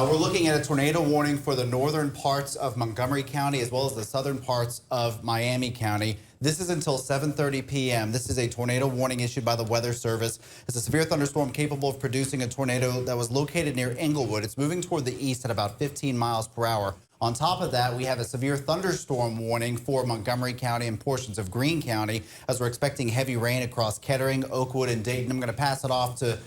We're looking at a tornado warning for the northern parts of Montgomery County as well as the southern parts of Miami County. This is until 7:30 p.m. This is a tornado warning issued by the Weather Service. It's a severe thunderstorm capable of producing a tornado that was located near Inglewood. It's moving toward the east at about 15 miles per hour. On top of that, we have a severe thunderstorm warning for Montgomery County and portions of Greene County as we're expecting heavy rain across Kettering, Oakwood, and Dayton. I'm going to pass it off to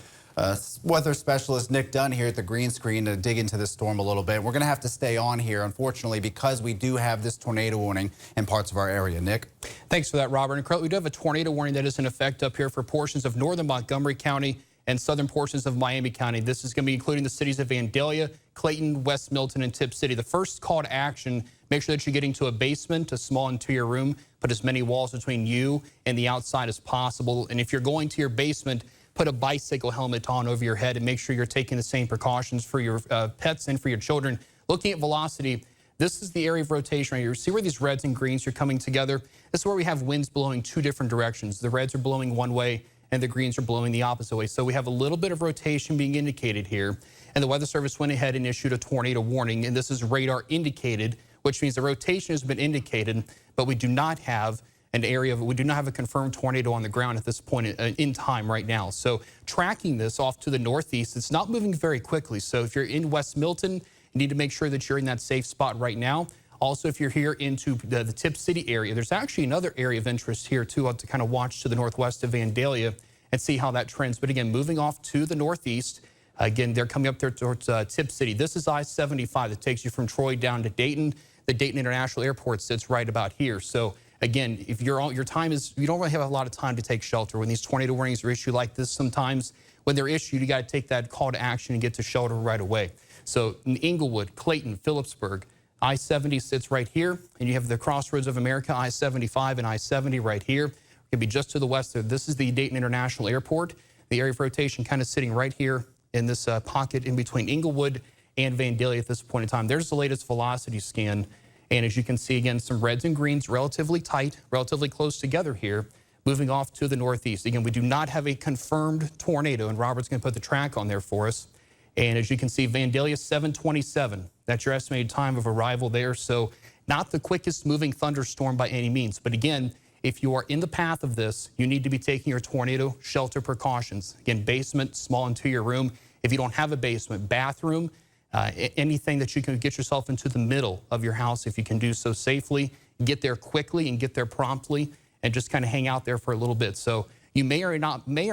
weather specialist Nick Dunn here at the green screen to dig into this storm a little bit. We're going to have to stay on here, unfortunately, because we do have this tornado warning in parts of our area. Nick? Thanks for that, Robert. And we do have a tornado warning that is in effect up here for portions of northern Montgomery County and southern portions of Miami County. This is going to be including the cities of Vandalia, Clayton, West Milton, and Tip City. The first call to action, make sure that you're getting to a basement, a small interior room, put as many walls between you and the outside as possible. And if you're going to your basement, put a bicycle helmet on over your head and make sure you're taking the same precautions for your pets and for your children. Looking at velocity, this is the area of rotation right here. See where these reds and greens are coming together? This is where we have winds blowing two different directions. The reds are blowing one way and the greens are blowing the opposite way. So we have a little bit of rotation being indicated here. And the Weather Service went ahead and issued a tornado warning. And this is radar indicated, which means the rotation has been indicated, but we do not have an area we do not have a confirmed tornado on the ground at this point in time right now. So tracking this off to the northeast, it's not moving very quickly. So if you're in West Milton, you need to make sure that you're in that safe spot right now. Also, if you're here into the Tip City area, there's actually another area of interest here too to kind of watch to the northwest of Vandalia and see how that trends. But again, moving off to the northeast, again, they're coming up there towards Tip City. This is I-75 that takes you from Troy down to Dayton. The Dayton International Airport sits right about here. So again, if your time is, you don't really have a lot of time to take shelter. When these tornado warnings are issued like this, sometimes when they're issued, you got to take that call to action and get to shelter right away. So in Inglewood, Clayton, Phillipsburg, I-70 sits right here, and you have the crossroads of America, I-75 and I-70 right here. It could be just to the west there. This is the Dayton International Airport. The area of rotation kind of sitting right here in this pocket in between Inglewood and Vandalia at this point in time. There's the latest velocity scan. And as you can see, again, some reds and greens relatively tight, relatively close together here, moving off to the northeast. Again, we do not have a confirmed tornado, and Robert's going to put the track on there for us. And as you can see, Vandalia 727. That's your estimated time of arrival there. So not the quickest moving thunderstorm by any means. But again, if you are in the path of this, you need to be taking your tornado shelter precautions. Again, basement, small interior room. If you don't have a basement, bathroom, anything that you can get yourself into the middle of your house, if you can do so safely, get there quickly and get there promptly and just kind of hang out there for a little bit. So you may or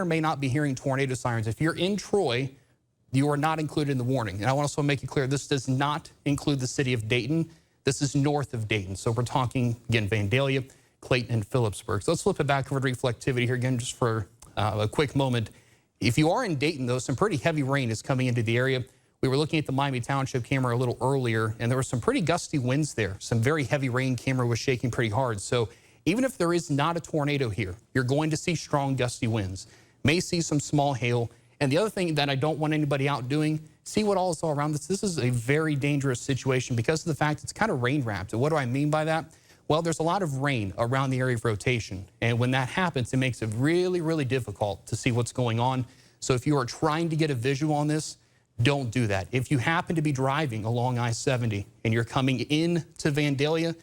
may not be hearing tornado sirens. If you're in Troy, you are not included in the warning. And I want to also make it clear, this does not include the city of Dayton. This is north of Dayton. So we're talking, again, Vandalia, Clayton, and Phillipsburg. So let's flip it back over to reflectivity here again, just for a quick moment. If you are in Dayton, though, some pretty heavy rain is coming into the area. We were looking at the Miami Township camera a little earlier, and there were some pretty gusty winds there. Some very heavy rain. Camera was shaking pretty hard. So even if there is not a tornado here, you're going to see strong gusty winds. May see some small hail. And the other thing that I don't want anybody out doing, see what all is all around this. This is a very dangerous situation because of the fact it's kind of rain wrapped. And what do I mean by that? Well, there's a lot of rain around the area of rotation. And when that happens, it makes it really, really difficult to see what's going on. So if you are trying to get a visual on this, don't do that. If you happen to be driving along I-70 and you're coming in to Vandalia,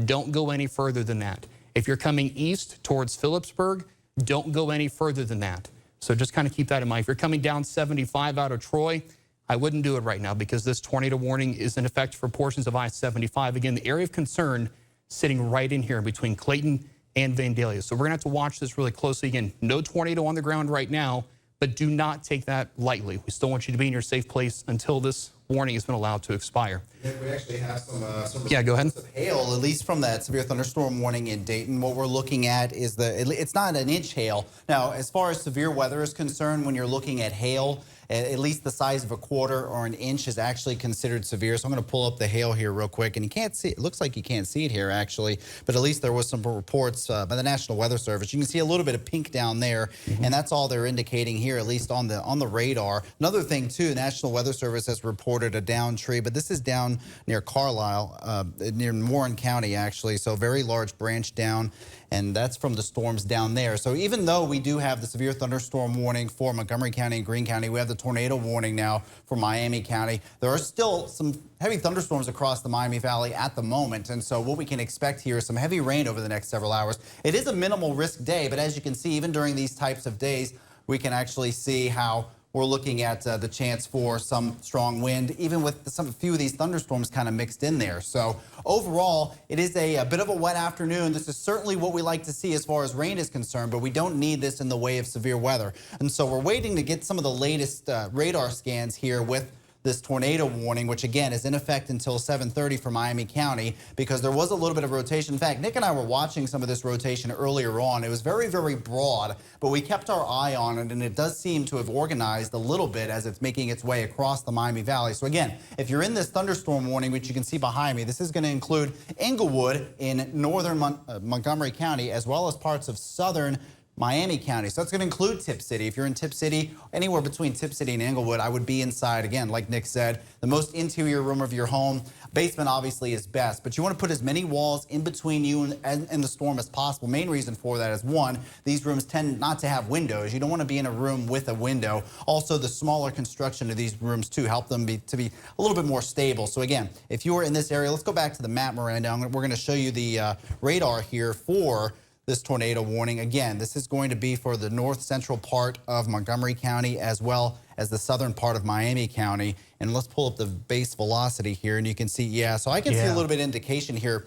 don't go any further than that. If you're coming east towards Phillipsburg, don't go any further than that. So just kind of keep that in mind. If you're coming down 75 out of Troy, I wouldn't do it right now because this tornado warning is in effect for portions of I-75. Again, the area of concern sitting right in here between Clayton and Vandalia. So we're going to have to watch this really closely. Again, no tornado on the ground right now, but do not take that lightly. We still want you to be in your safe place until this warning has been allowed to expire. Yeah, we actually have some yeah, go ahead. Of hail, at least from that severe thunderstorm warning in Dayton. What we're looking at is it's not an inch hail. Now, as far as severe weather is concerned, when you're looking at hail, at least the size of a quarter or an inch is actually considered severe. So I'm going to pull up the hail here real quick. And you can't see it. It looks like you can't see it here, actually. But at least there was some reports by the National Weather Service. You can see a little bit of pink down there. And that's all they're indicating here, at least on the radar. Another thing, too, the National Weather Service has reported a down tree. But this is down near Carlisle, near Warren County, actually. So very large branch down. And that's from the storms down there. So even though we do have the severe thunderstorm warning for Montgomery County and Greene County, we have the tornado warning now for Miami County. There are still some heavy thunderstorms across the Miami Valley at the moment, and so what we can expect here is some heavy rain over the next several hours. It is a minimal risk day, but as you can see, even during these types of days, we can actually see how we're looking at the chance for some strong wind, even with a few of these thunderstorms kind of mixed in there. So overall, it is a bit of a wet afternoon. This is certainly what we like to see as far as rain is concerned, but we don't need this in the way of severe weather. And so we're waiting to get some of the latest radar scans here with this tornado warning, which again is in effect until 7:30 for Miami County, because there was a little bit of rotation. In fact, Nick and I were watching some of this rotation earlier on. It was very, very broad, but we kept our eye on it, and it does seem to have organized a little bit as it's making its way across the Miami Valley. So again, if you're in this thunderstorm warning, which you can see behind me, this is going to include Inglewood in northern Montgomery County, as well as parts of southern Miami County. So that's going to include Tip City. If you're in Tip City, anywhere between Tip City and Inglewood, I would be inside. Again, like Nick said, the most interior room of your home. Basement obviously is best, but you want to put as many walls in between you and the storm as possible. Main reason for that is, one, these rooms tend not to have windows. You don't want to be in a room with a window. Also, the smaller construction of these rooms too help them to be a little bit more stable. So again, if you are in this area, let's go back to the map, Miranda. We're going to show you the radar here for this tornado warning. Again, this is going to be for the north central part of Montgomery County as well as the southern part of Miami County. And let's pull up the base velocity here, and you can see, so I can see a little bit of indication here,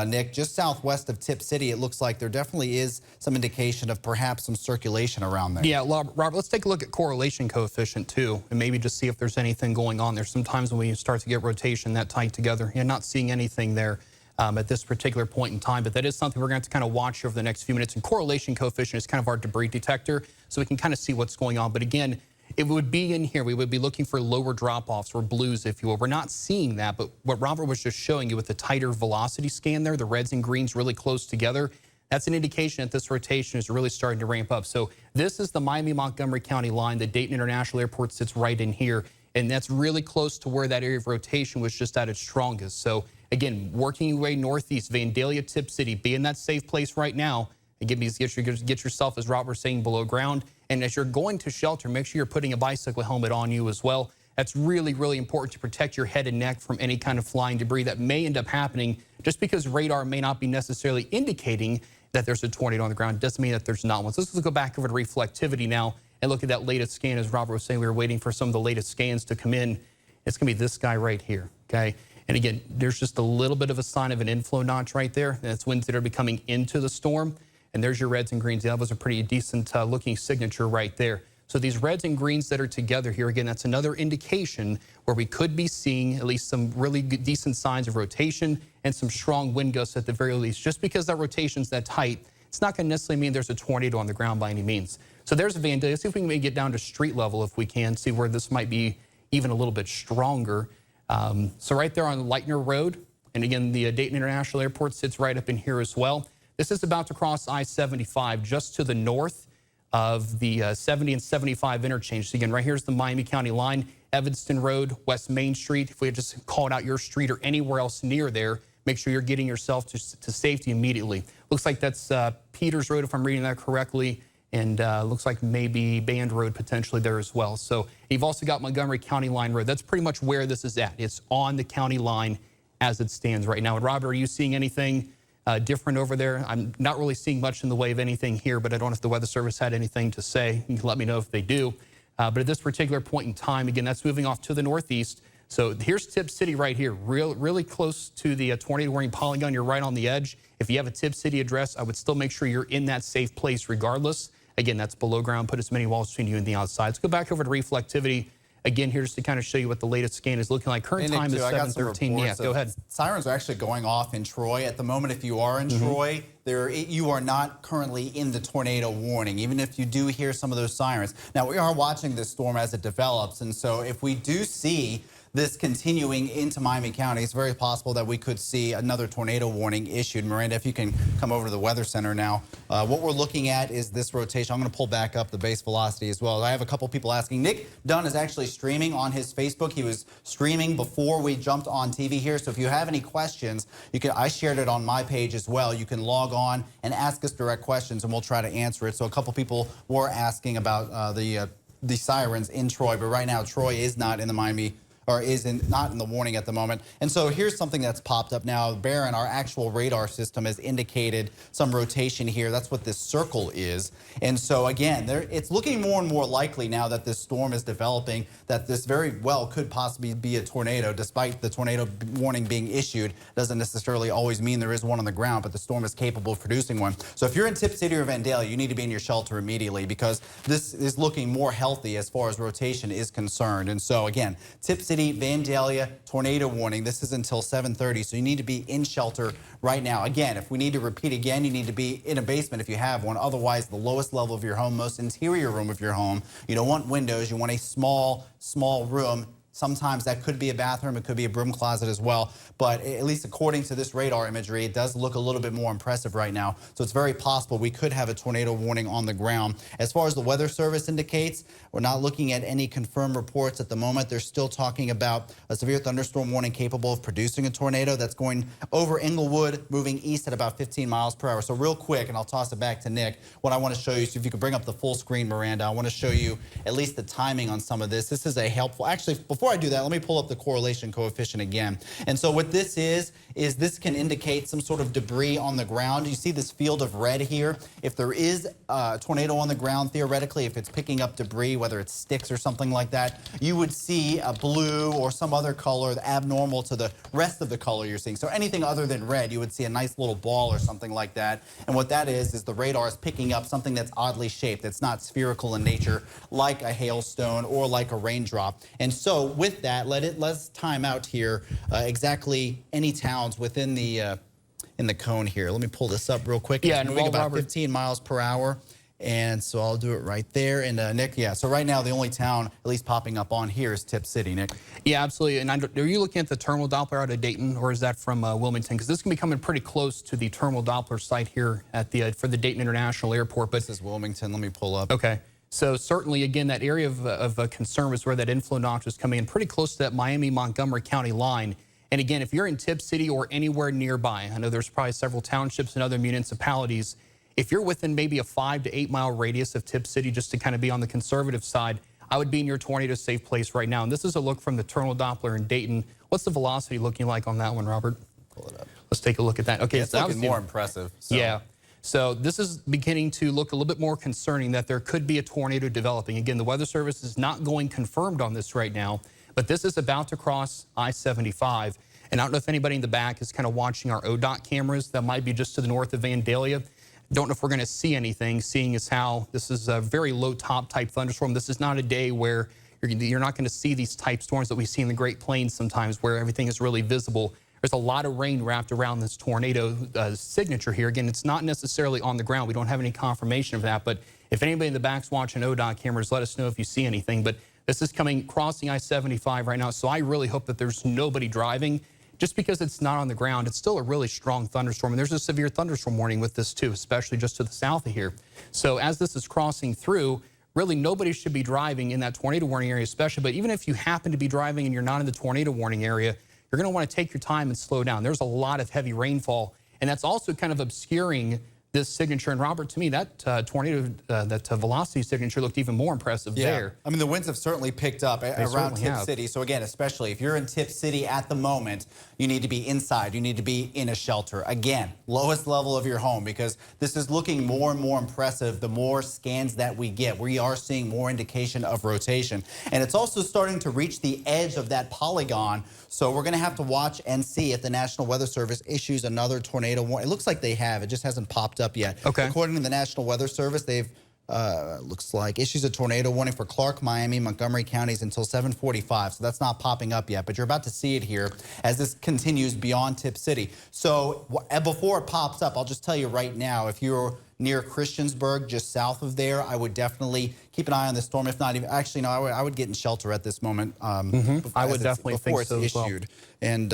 Nick, just southwest of Tip City. It looks like there definitely is some indication of perhaps some circulation around there. Yeah, Robert, let's take a look at correlation coefficient too, and maybe just see if there's anything going on there. Sometimes when we start to get rotation that tight together, you're not seeing anything there at this particular point in time, but that is something we're going to have to kind of watch over the next few minutes. And correlation coefficient is kind of our debris detector, so we can kind of see what's going on. But again, it would be in here. We would be looking for lower drop-offs or blues, if you will. We're not seeing that, but what Robert was just showing you with the tighter velocity scan there, the reds and greens really close together, that's an indication that this rotation is really starting to ramp up. So this is the Miami-Montgomery County line. The Dayton International Airport sits right in here, and that's really close to where that area of rotation was just at its strongest. So again, working your way northeast, Vandalia, Tip City, be in that safe place right now. And get yourself, as Robert was saying, below ground. And as you're going to shelter, make sure you're putting a bicycle helmet on you as well. That's really, really important to protect your head and neck from any kind of flying debris that may end up happening. Just because radar may not be necessarily indicating that there's a tornado on the ground doesn't mean that there's not one. So let's go back over to reflectivity now and look at that latest scan. As Robert was saying, we were waiting for some of the latest scans to come in. It's going to be this guy right here, okay? And again, there's just a little bit of a sign of an inflow notch right there. That's winds that are becoming into the storm. And there's your reds and greens. That was a pretty decent looking signature right there. So these reds and greens that are together here, again, that's another indication where we could be seeing at least some really good, decent signs of rotation and some strong wind gusts at the very least. Just because that rotation's that tight, it's not going to necessarily mean there's a tornado on the ground by any means. So there's a Vandalia. Let's see if we can maybe get down to street level if we can, see where this might be even a little bit stronger. So right there on Lightner Road, and again, the Dayton International Airport sits right up in here as well. This is about to cross I-75 just to the north of the 70 and 75 interchange. So again, right here's the Miami County line, Evanston Road, West Main Street. If we had just called out your street or anywhere else near there, make sure you're getting yourself to safety immediately. Looks like that's Peters Road, if I'm reading that correctly, and looks like maybe Band Road potentially there as well. So you've also got Montgomery County Line Road. That's pretty much where this is at. It's on the county line as it stands right now. And Robert, are you seeing anything different over there? I'm not really seeing much in the way of anything here, but I don't know if the Weather Service had anything to say. You can let me know if they do. But at this particular point in time, again, that's moving off to the northeast. So here's Tip City right here, really close to the tornado warning polygon. You're right on the edge. If you have a Tip City address, I would still make sure you're in that safe place regardless. Again, that's below ground. Put as many walls between you and the outside. Let's go back over to reflectivity. Again, here just to kind of show you what the latest scan is looking like. Current time is 7:13. Yeah, go ahead. Sirens are actually going off in Troy. At the moment, if you are in Troy, you are not currently in the tornado warning, even if you do hear some of those sirens. Now, we are watching this storm as it develops, and so if we do see this continuing into Miami County, it's very possible that we could see another tornado warning issued. Miranda, if you can come over to the Weather Center now. What we're looking at is this rotation. I'm going to pull back up the base velocity as well. I have a couple people asking. Nick Dunn is actually streaming on his Facebook. He was streaming before we jumped on TV here. So if you have any questions, I shared it on my page as well. You can log on and ask us direct questions, and we'll try to answer it. So a couple people were asking about the the sirens in Troy, but right now Troy is not in the Miami, or not in the warning at the moment. And so here's something that's popped up now. Barron, our actual radar system has indicated some rotation here. That's what this circle is. And so again, it's looking more and more likely now that this storm is developing that this very well could possibly be a tornado. Despite the tornado warning being issued, doesn't necessarily always mean there is one on the ground, but the storm is capable of producing one. So if you're in Tip City or Vandalia, you need to be in your shelter immediately, because this is looking more healthy as far as rotation is concerned. And so again, Tip City, Vandalia, tornado warning. This is until 7:30, so you need to be in shelter right now. Again, if we need to repeat again, you need to be in a basement if you have one. Otherwise, the lowest level of your home, most interior room of your home. You don't want windows. You want a small room. Sometimes that could be a bathroom. It could be a broom closet as well. But at least according to this radar imagery, it does look a little bit more impressive right now. So it's very possible we could have a tornado warning on the ground. As far as the Weather Service indicates, we're not looking at any confirmed reports at the moment. They're still talking about a severe thunderstorm warning capable of producing a tornado that's going over Inglewood, moving east at about 15 miles per hour. So real quick, and I'll toss it back to Nick, what I want to show you, so if you could bring up the full screen, Miranda, I want to show you at least the timing on some of this. This is a helpful, actually, before I do that, let me pull up the correlation coefficient again. And so what this is this can indicate some sort of debris on the ground. You see this field of red here. If there is a tornado on the ground, theoretically, if it's picking up debris, whether it's sticks or something like that, you would see a blue or some other color abnormal to the rest of the color you're seeing. So anything other than red, you would see a nice little ball or something like that. And what that is the radar is picking up something that's oddly shaped, that's not spherical in nature, like a hailstone or like a raindrop. And so with that, let's time out here exactly any towns within the in the cone here. Let me pull this up real quick. Yeah, it's moving about 15 miles per hour. And so I'll do it right there. And Nick, yeah, so right now the only town at least popping up on here is Tip City, Nick. Yeah, absolutely. And are you looking at the terminal Doppler out of Dayton, or is that from Wilmington? Because this can be coming pretty close to the terminal Doppler site here at the for the Dayton International Airport. But this is Wilmington. Let me pull up. Okay. So certainly, again, that area of concern is where that inflow notch is coming in pretty close to that Miami-Montgomery County line. And again, if you're in Tip City or anywhere nearby, I know there's probably several townships and other municipalities, if you're within maybe a 5 to 8 mile radius of Tip City, just to kind of be on the conservative side, I would be in your tornado safe place right now. And this is a look from the terminal Doppler in Dayton. What's the velocity looking like on that one, Robert? Pull it up. Let's take a look at that. Okay, yeah, it's looking more impressive. So. Yeah. So this is beginning to look a little bit more concerning that there could be a tornado developing. Again, the Weather Service is not going confirmed on this right now, but this is about to cross I-75. And I don't know if anybody in the back is kind of watching our ODOT cameras that might be just to the north of Vandalia. Don't know if we're going to see anything, seeing as how this is a very low top type thunderstorm. This is not a day where you're not going to see these type storms that we see in the Great Plains sometimes, where everything is really visible. There's a lot of rain wrapped around this tornado signature here. Again, it's not necessarily on the ground. We don't have any confirmation of that. But if anybody in the back's watching ODOT cameras, let us know if you see anything. But this is crossing I-75 right now. So I really hope that there's nobody driving. Just because it's not on the ground, it's still a really strong thunderstorm. And there's a severe thunderstorm warning with this too, especially just to the south of here. So as this is crossing through, really nobody should be driving in that tornado warning area especially. But even if you happen to be driving and you're not in the tornado warning area, you're going to want to take your time and slow down. There's a lot of heavy rainfall, and that's also kind of obscuring this signature. And Robert, to me, that tornado, that velocity signature looked even more impressive there. I mean, the winds have certainly picked up around Tip City. So again, especially if you're in Tip City at the moment, you need to be inside. You need to be in a shelter. Again, lowest level of your home, because this is looking more and more impressive the more scans that we get. We are seeing more indication of rotation. And it's also starting to reach the edge of that polygon. So we're going to have to watch and see if the National Weather Service issues another tornado warning. It looks like they have. It just hasn't popped up yet. Okay. According to the National Weather Service, they've looks like issues a tornado warning for Clark, Miami, Montgomery counties until 7:45. So that's not popping up yet, but you're about to see it here as this continues beyond Tip City. So before it pops up, I'll just tell you right now, if you're near Christiansburg, just south of there, I would definitely keep an eye on the storm. If not even, actually, no, I would get in shelter at this moment. I would definitely think so before it's issued. And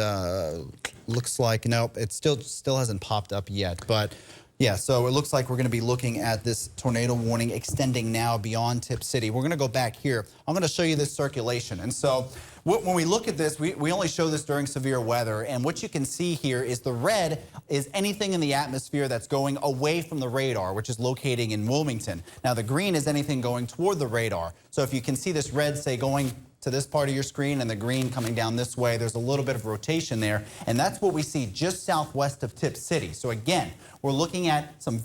looks like, nope, it still hasn't popped up yet. But Yeah, so it looks like we're going to be looking at this tornado warning extending now beyond Tip City. We're going to go back here. I'm going to show you this circulation. And so when we look at this, we only show this during severe weather. And what you can see here is the red is anything in the atmosphere that's going away from the radar, which is locating in Wilmington. Now, the green is anything going toward the radar. So if you can see this red, say, going to this part of your screen and the green coming down this way, there's a little bit of rotation there, and that's what we see just southwest of Tip City. So again, we're looking at some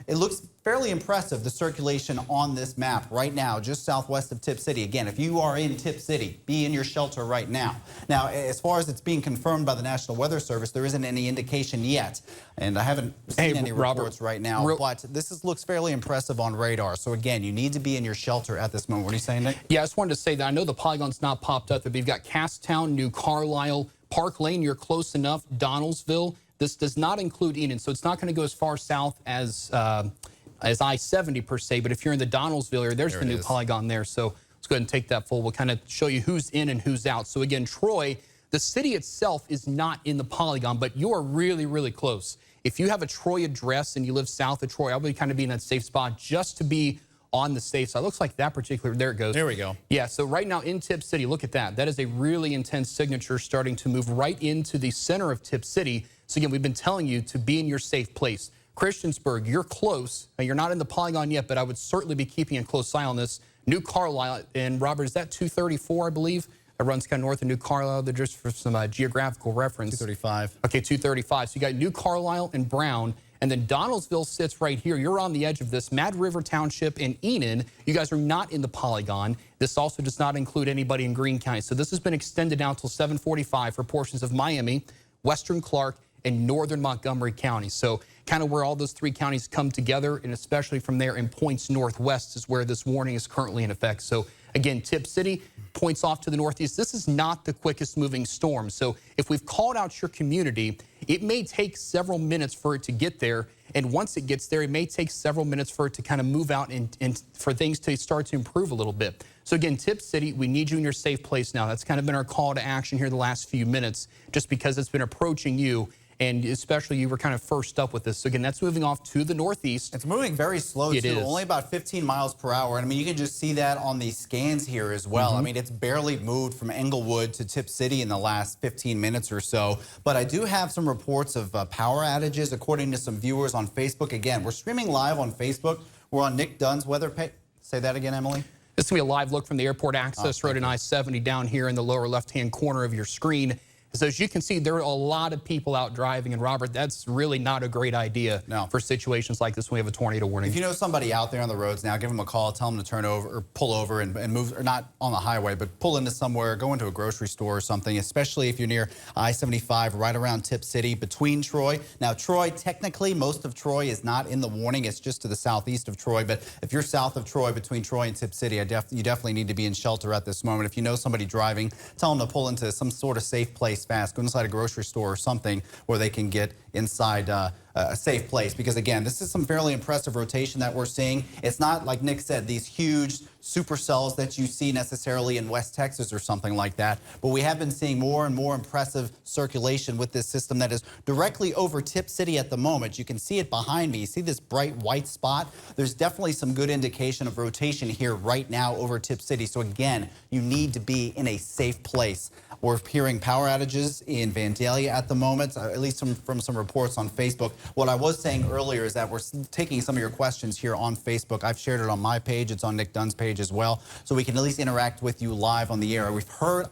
it looks fairly impressive, the circulation on this map right now, just southwest of Tip City. Again, if you are in Tip City, be in your shelter right now. Now, as far as it's being confirmed by the National Weather Service, there isn't any indication yet, and I haven't seen any reports right now, but this looks fairly impressive on radar. So again, you need to be in your shelter at this moment. What are you saying, Nick? Yeah, I just wanted to say that I know the polygon's not popped up, but you've got Casstown, New Carlisle, Park Lane, you're close enough, Donaldsville. This does not include Enid, so it's not going to go as far south as I-70 per se, but if you're in the Donaldsville area, there's the new polygon there. So let's go ahead and take that full. We'll kind of show you who's in and who's out. So again, Troy, the city itself is not in the polygon, but you're really, really close. If you have a Troy address and you live south of Troy, I would kind of be in that safe spot just to be on the safe side. Looks like that particular, there it goes. There we go. Yeah, so right now in Tip City, look at that. That is a really intense signature starting to move right into the center of Tip City. So again, we've been telling you to be in your safe place. Christiansburg, you're close. Now, you're not in the polygon yet, but I would certainly be keeping a close eye on this. New Carlisle, and Robert, is that 234, I believe? That runs kind of north of New Carlisle. They're just for some geographical reference. 235. Okay, 235. So you got New Carlisle and Brown, and then Donaldsville sits right here. You're on the edge of this. Mad River Township and Enid, you guys are not in the polygon. This also does not include anybody in Greene County. So this has been extended now until 7:45 for portions of Miami, Western Clark, and northern Montgomery County. So kind of where all those three counties come together, and especially from there in points northwest is where this warning is currently in effect. So again, Tip City points off to the northeast. This is not the quickest moving storm. So if we've called out your community, it may take several minutes for it to get there. And once it gets there, it may take several minutes for it to kind of move out and for things to start to improve a little bit. So again, Tip City, we need you in your safe place now. That's kind of been our call to action here the last few minutes, just because it's been approaching you. And especially you were kind of first up with this. So again, that's moving off to the northeast. It's moving very slow too, only about 15 miles per hour. And I mean, you can just see that on the scans here as well. I mean, it's barely moved from Englewood to Tip City in the last 15 minutes or so. But I do have some reports of power outages, according to some viewers on Facebook. Again, we're streaming live on Facebook. We're on Nick Dunn's weather page. Say that again, Emily. This is going to be a live look from the airport access road and I-70 down here in the lower left-hand corner of your screen. So as you can see, there are a lot of people out driving. And Robert, that's really not a great idea for situations like this when we have a tornado warning. If you know somebody out there on the roads now, give them a call, tell them to turn over or pull over and move, or not on the highway, but pull into somewhere, go into a grocery store or something, especially if you're near I-75, right around Tip City, between Troy. Now, Troy, technically, most of Troy is not in the warning. It's just to the southeast of Troy. But if you're south of Troy, between Troy and Tip City, you definitely need to be in shelter at this moment. If you know somebody driving, tell them to pull into some sort of safe place fast. Go inside a grocery store or something where they can get inside a safe place. Because again, this is some fairly impressive rotation that we're seeing. It's not, like Nick said, these huge supercells that you see necessarily in West Texas or something like that. But we have been seeing more and more impressive circulation with this system that is directly over Tip City at the moment. You can see it behind me. You see this bright white spot? There's definitely some good indication of rotation here right now over Tip City. So again, you need to be in a safe place. We're hearing power outages in Vandalia at the moment, at least from some reports on Facebook. What I was saying earlier is that we're taking some of your questions here on Facebook. I've shared it on my page. It's on Nick Dunn's page as well, so we can at least interact with you live on the air.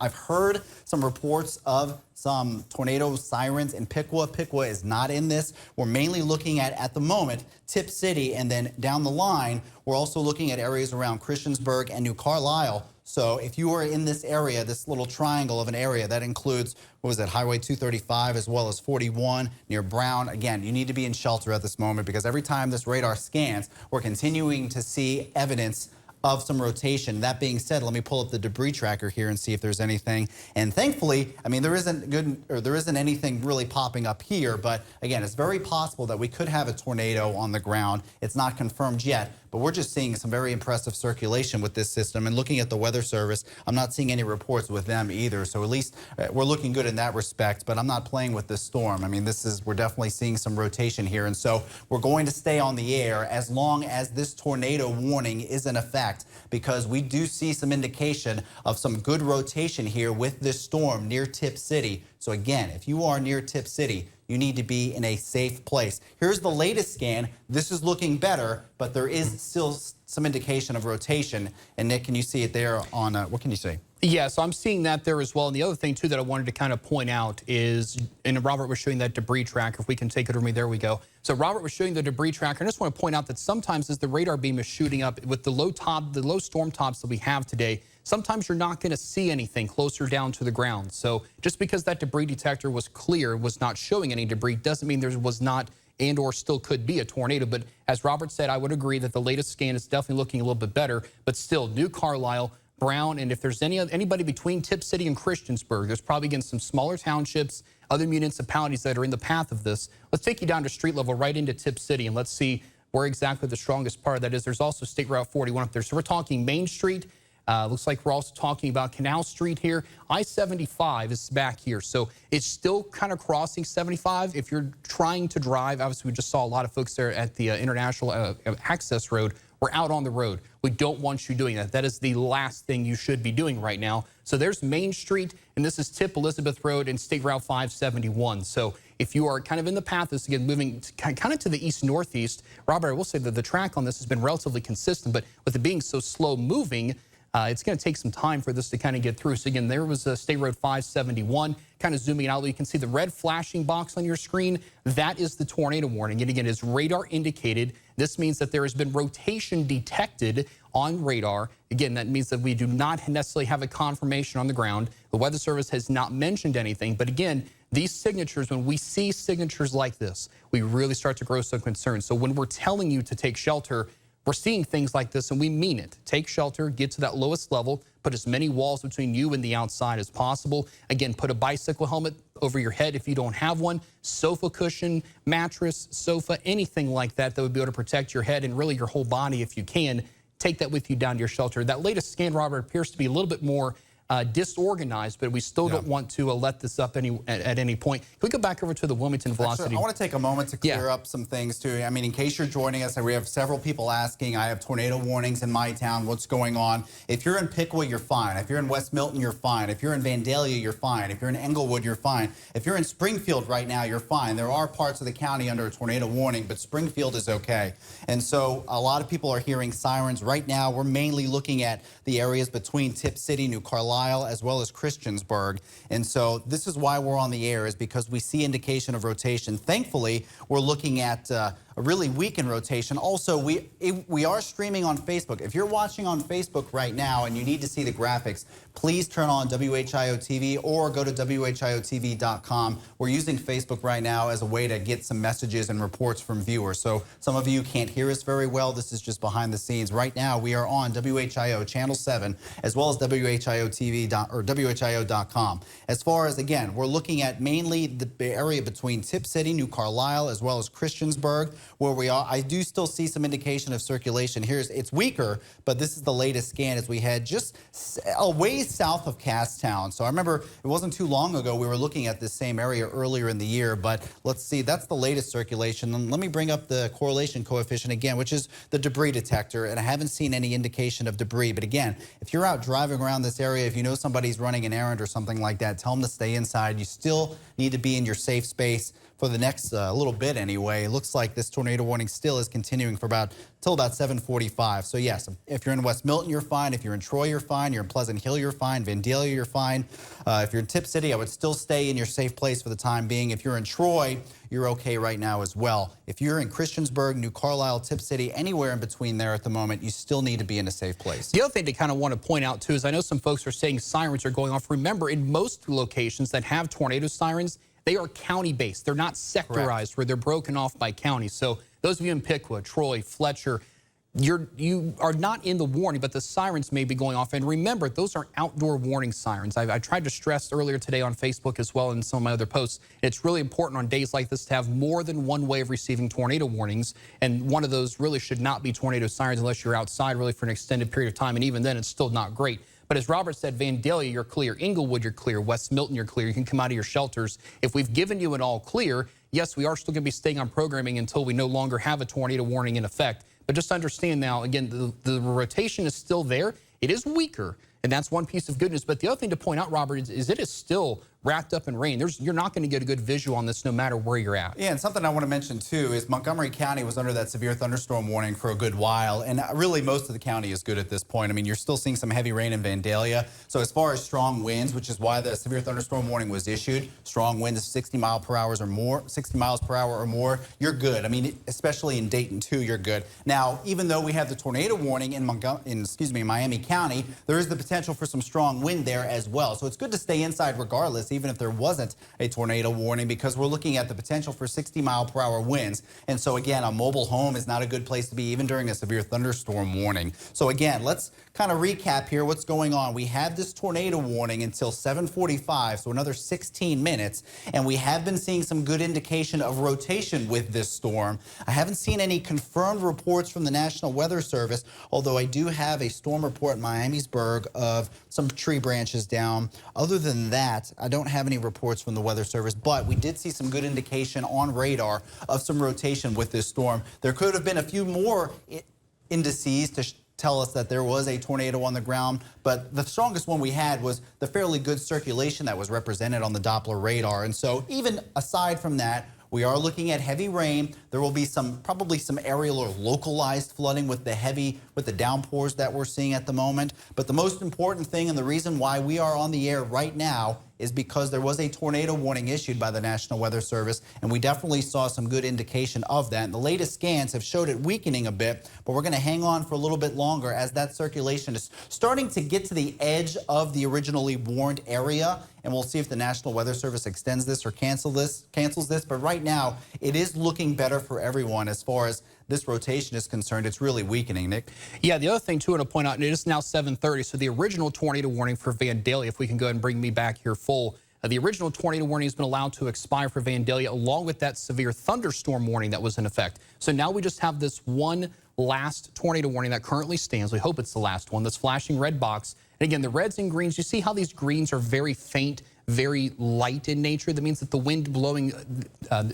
I've heard some reports of some tornado sirens in Piqua. Piqua is not in this. We're mainly looking at the moment, Tip City, and then down the line, we're also looking at areas around Christiansburg and New Carlisle. So if you are in this area, this little triangle of an area, that includes, what was it, Highway 235 as well as 41 near Brown. Again, you need to be in shelter at this moment because every time this radar scans, we're continuing to see evidence of some rotation. That being said, let me pull up the debris tracker here and see if there's anything. And thankfully, I mean, there isn't anything really popping up here, but again, it's very possible that we could have a tornado on the ground. It's not confirmed yet, but but we're just seeing some very impressive circulation with this system. And looking at the Weather Service, I'm not seeing any reports with them either. So at least we're looking good in that respect, but I'm not playing with this storm. I mean, we're definitely seeing some rotation here. And so we're going to stay on the air as long as this tornado warning is in effect, because we do see some indication of some good rotation here with this storm near Tip City. So again, if you are near Tip City, you need to be in a safe place. Here's the latest scan. This is looking better, but there is still some indication of rotation. And Nick, can you see it there on, what can you see? Yeah, so I'm seeing that there as well. And the other thing, too, that I wanted to kind of point out is, and Robert was showing that debris tracker. If we can take it over me, there we go. So Robert was showing the debris tracker. I just want to point out that sometimes as the radar beam is shooting up with the low storm tops that we have today, sometimes you're not going to see anything closer down to the ground. So just because that debris detector was clear, was not showing any debris, doesn't mean there was not and or still could be a tornado. But as Robert said, I would agree that the latest scan is definitely looking a little bit better, but still New Carlisle, Brown, and if there's anybody between Tip City and Christiansburg, there's probably again some smaller townships, other municipalities that are in the path of this. Let's take you down to street level right into Tip City, and let's see where exactly the strongest part of that is. There's also State Route 41 up there. So we're talking Main Street. Looks like we're also talking about Canal Street here. I-75 is back here. So it's still kind of crossing 75. If you're trying to drive, obviously we just saw a lot of folks there at the International Access Road. We're out on the road. We don't want you doing that. That is the last thing you should be doing right now. So there's Main Street, and this is Tip Elizabeth Road and State Route 571. So if you are kind of in the path, this again moving kind of to the east-northeast, Robert, I will say that the track on this has been relatively consistent, but with it being so slow moving, it's going to take some time for this to kind of get through. So again, there was State Road 571, kind of zooming out. You can see the red flashing box on your screen. That is the tornado warning. And again, it's radar indicated. This means that there has been rotation detected on radar. Again, that means that we do not necessarily have a confirmation on the ground. The Weather Service has not mentioned anything. But again, these signatures, when we see signatures like this, we really start to grow some concern. So when we're telling you to take shelter, we're seeing things like this, and we mean it. Take shelter, get to that lowest level, put as many walls between you and the outside as possible. Again, put a bicycle helmet over your head if you don't have one, sofa cushion, mattress, sofa, anything like that that would be able to protect your head and really your whole body if you can. Take that with you down to your shelter. That latest scan, Robert, appears to be a little bit more disorganized, but we still don't want to let this up at any point. Can we go back over to the Wilmington velocity? Actually, I want to take a moment to clear up some things too. I mean, in case you're joining us, we have several people asking, I have tornado warnings in my town, what's going on? If you're in Piqua, you're fine. If you're in West Milton, you're fine. If you're in Vandalia, you're fine. If you're in Englewood, you're fine. If you're in Springfield right now, you're fine. There are parts of the county under a tornado warning, but Springfield is okay. And so a lot of people are hearing sirens. Right now, we're mainly looking at the areas between Tip City, New Carlisle, as well as Christiansburg. And so this is why we're on the air, is because we see indication of rotation. Thankfully, we're looking at a really weakened rotation. Also, we are streaming on Facebook. If you're watching on Facebook right now and you need to see the graphics, please turn on WHIO TV or go to WHIOTV.com. We're using Facebook right now as a way to get some messages and reports from viewers. So some of you can't hear us very well. This is just behind the scenes. Right now, we are on WHIO Channel 7 as well as WHIO.com. As far as, again, we're looking at mainly the area between Tip City, New Carlisle, as well as Christiansburg, where we are. I do still see some indication of circulation. It's weaker, but this is the latest scan as we head just a ways south of Casstown. So I remember it wasn't too long ago we were looking at this same area earlier in the year, but let's see, that's the latest circulation. And let me bring up the correlation coefficient again, which is the debris detector, and I haven't seen any indication of debris. But again, if you're out driving around this area, if you know somebody's running an errand or something like that, tell them to stay inside. You still need to be in your safe space for the next little bit anyway. It looks like this tornado warning still is continuing for till about 7:45. So yes, if you're in West Milton, you're fine. If you're in Troy, you're fine. You're in Pleasant Hill, you're fine. Vandalia, you're fine. If you're in Tip City, I would still stay in your safe place for the time being. If you're in Troy, you're okay right now as well. If you're in Christiansburg, New Carlisle, Tip City, anywhere in between there at the moment, you still need to be in a safe place. The other thing to kind of want to point out too is I know some folks are saying sirens are going off. Remember, in most locations that have tornado sirens, they are county-based. They're not sectorized. Correct. Where they're broken off by county. So those of you in Piqua, Troy, Fletcher, you are not in the warning, but the sirens may be going off. And remember, those are outdoor warning sirens. I tried to stress earlier today on Facebook as well and some of my other posts. It's really important on days like this to have more than one way of receiving tornado warnings. And one of those really should not be tornado sirens unless you're outside really for an extended period of time. And even then, it's still not great. But as Robert said, Vandalia, you're clear. Inglewood, you're clear. West Milton, you're clear. You can come out of your shelters. If we've given you an all clear, yes, we are still going to be staying on programming until we no longer have a tornado warning in effect. But just understand now, again, the rotation is still there. It is weaker, and that's one piece of good news. But the other thing to point out, Robert, is it is still wrapped up in rain. You're not going to get a good visual on this no matter where you're at. Yeah, and something I want to mention too is Montgomery County was under that severe thunderstorm warning for a good while, and really most of the county is good at this point. I mean, you're still seeing some heavy rain in Vandalia. So as far as strong winds, which is why the severe thunderstorm warning was issued, strong winds 60 miles per hour or more, you're good. I mean, especially in Dayton too, you're good. Now, even though we have the tornado warning in Miami County, there is the potential for some strong wind there as well. So it's good to stay inside regardless, even if there wasn't a tornado warning, because we're looking at the potential for 60-mile-per-hour winds. And so again, a mobile home is not a good place to be even during a severe thunderstorm warning. So again, let's kind of recap here what's going on. We have this tornado warning until 7:45, so another 16 minutes, and we have been seeing some good indication of rotation with this storm. I haven't seen any confirmed reports from the National Weather Service, although I do have a storm report in Miamisburg of some tree branches down. Other than that, I don't have any reports from the Weather Service, but we did see some good indication on radar of some rotation with this storm. There could have been a few more indices to tell us that there was a tornado on the ground, but the strongest one we had was the fairly good circulation that was represented on the Doppler radar. And so even aside from that, we are looking at heavy rain. There will be probably some aerial or localized flooding with the downpours that we're seeing at the moment. But the most important thing, and the reason why we are on the air right now, is because there was a tornado warning issued by the National Weather Service, and we definitely saw some good indication of that. And the latest scans have showed it weakening a bit, but we're going to hang on for a little bit longer as that circulation is starting to get to the edge of the originally warned area, and we'll see if the National Weather Service extends this or cancels this. But right now, it is looking better for everyone as far as this rotation is concerned. It's really weakening, Nick. Yeah, the other thing, too, I want to point out, and it is now 7:30, so the original tornado warning for Vandalia, if we can go ahead and bring me back here full, the original tornado warning has been allowed to expire for Vandalia, along with that severe thunderstorm warning that was in effect. So now we just have this one last tornado warning that currently stands. We hope it's the last one. That's flashing red box. And again, the reds and greens, you see how these greens are very faint, very light in nature. That means that the wind blowing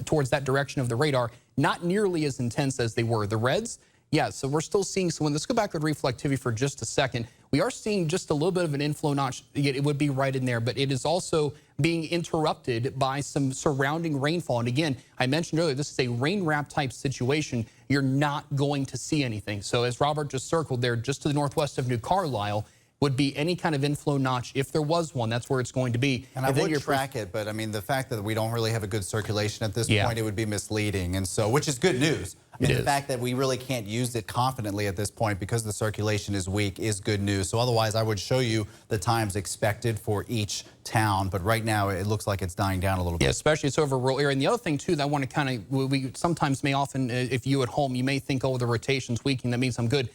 towards that direction of the radar, not nearly as intense as they were. The reds, yeah, so we're still seeing some wind. Let's go back to reflectivity for just a second. We are seeing just a little bit of an inflow notch. It would be right in there, but it is also being interrupted by some surrounding rainfall. And again, I mentioned earlier, this is a rain wrap type situation. You're not going to see anything. So as Robert just circled there, just to the northwest of New Carlisle, would be any kind of inflow notch. If there was one, that's where it's going to be. And I would track it, but I mean, the fact that we don't really have a good circulation at this point, it would be misleading. And so, which is good news. I mean, the fact that we really can't use it confidently at this point because the circulation is weak is good news. So otherwise, I would show you the times expected for each town. But right now, it looks like it's dying down a little bit. Yeah, especially it's over a rural area. And the other thing, too, that I want to kind of, we sometimes may often, if you at home, you may think, oh, the rotation's weakening, that means I'm good.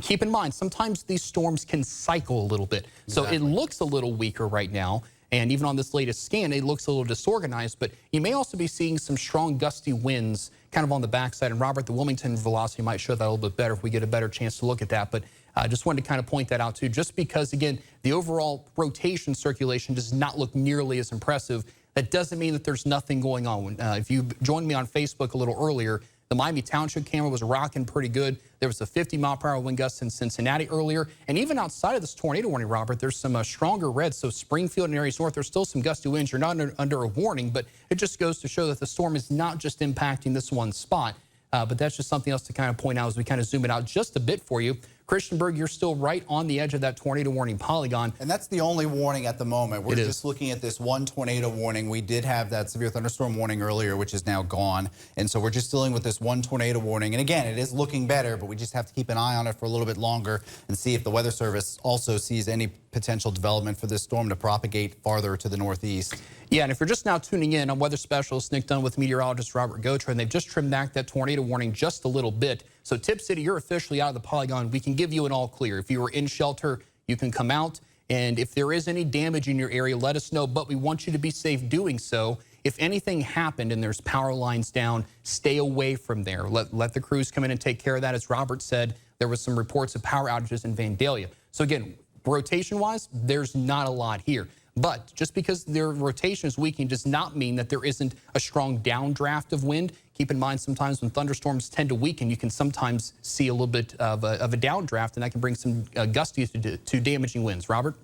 Keep in mind, sometimes these storms can cycle a little bit. So it looks a little weaker right now. And even on this latest scan, it looks a little disorganized. But you may also be seeing some strong gusty winds kind of on the backside. And Robert, the Wilmington velocity might show that a little bit better if we get a better chance to look at that. But I just wanted to kind of point that out, too, just because, again, the overall rotation circulation does not look nearly as impressive. That doesn't mean that there's nothing going on. If you joined me on Facebook a little earlier, the Miami Township camera was rocking pretty good. There was a 50-mile-per-hour wind gust in Cincinnati earlier. And even outside of this tornado warning, Robert, there's some stronger reds. So Springfield and areas north, there's still some gusty winds. You're not under a warning, but it just goes to show that the storm is not just impacting this one spot. But that's just something else to kind of point out as we kind of zoom it out just a bit for you. Christiansburg, you're still right on the edge of that tornado warning polygon. And that's the only warning at the moment. We're just looking at this one tornado warning. We did have that severe thunderstorm warning earlier, which is now gone. And so we're just dealing with this one tornado warning. And again, it is looking better, but we just have to keep an eye on it for a little bit longer and see if the Weather Service also sees any potential development for this storm to propagate farther to the northeast. Yeah, and if you're just now tuning in, I'm weather specialist Nick Dunn with meteorologist Robert Gotra, and they've just trimmed back that tornado warning just a little bit. So Tip City, you're officially out of the polygon. We can give you an all clear. If you were in shelter, you can come out. And if there is any damage in your area, let us know. But we want you to be safe doing so. If anything happened and there's power lines down, stay away from there. Let the crews come in and take care of that. As Robert said, there was some reports of power outages in Vandalia. So again, rotation-wise, there's not a lot here. But just because their rotation is weakening does not mean that there isn't a strong downdraft of wind. Keep in mind, sometimes when thunderstorms tend to weaken, you can sometimes see a little bit of a downdraft, and that can bring some gusty to damaging winds. Robert?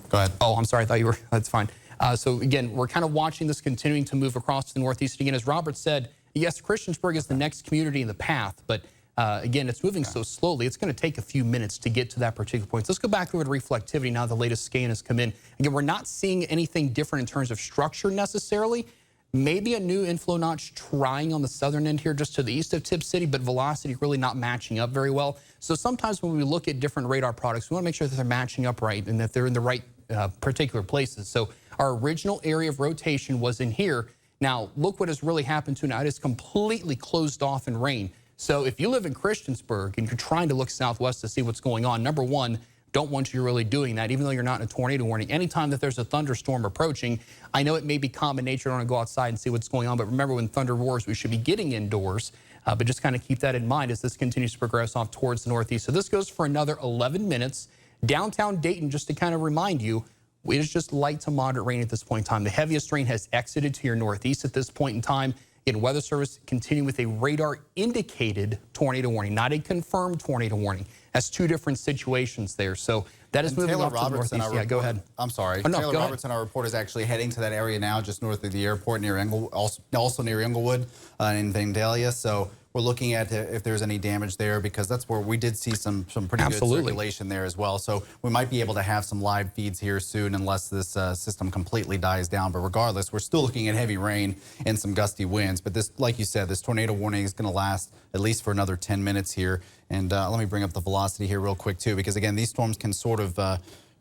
Go ahead. Oh, I'm sorry. I thought you were. That's fine. So again, we're kind of watching this continuing to move across to the northeast. Again, as Robert said, yes, Christiansburg is the next community in the path, but again, it's moving so slowly, it's going to take a few minutes to get to that particular point. So let's go back over to reflectivity now the latest scan has come in. Again, we're not seeing anything different in terms of structure necessarily. Maybe a new inflow notch trying on the southern end here just to the east of Tip City, but velocity really not matching up very well. So sometimes when we look at different radar products, we want to make sure that they're matching up right and that they're in the right particular places. So our original area of rotation was in here. Now, look what has really happened to it now. It is completely closed off in rain. So if you live in Christiansburg and you're trying to look southwest to see what's going on, number one, don't want you really doing that, even though you're not in a tornado warning. Anytime that there's a thunderstorm approaching, I know it may be common nature to want to go outside and see what's going on, but remember when thunder roars, we should be getting indoors. But just kind of keep that in mind as this continues to progress off towards the northeast. So this goes for another 11 minutes. Downtown Dayton, just to kind of remind you, it is just light to moderate rain at this point in time. The heaviest rain has exited to your northeast at this point in time. In Weather Service, continuing with a radar indicated tornado warning, not a confirmed tornado warning. That's two different situations there. So that is moving off to the northeast. Yeah, go ahead. I'm sorry. Oh, no, Taylor Robertson, our report, is actually heading to that area now, just north of the airport, near also near Inglewood in Vandalia. So we're looking at if there's any damage there, because that's where we did see some pretty good circulation there as well. So we might be able to have some live feeds here soon, unless this system completely dies down. But regardless, we're still looking at heavy rain and some gusty winds. But this, like you said, this tornado warning is going to last at least for another 10 minutes here. And let me bring up the velocity here real quick too, because again, these storms can sort of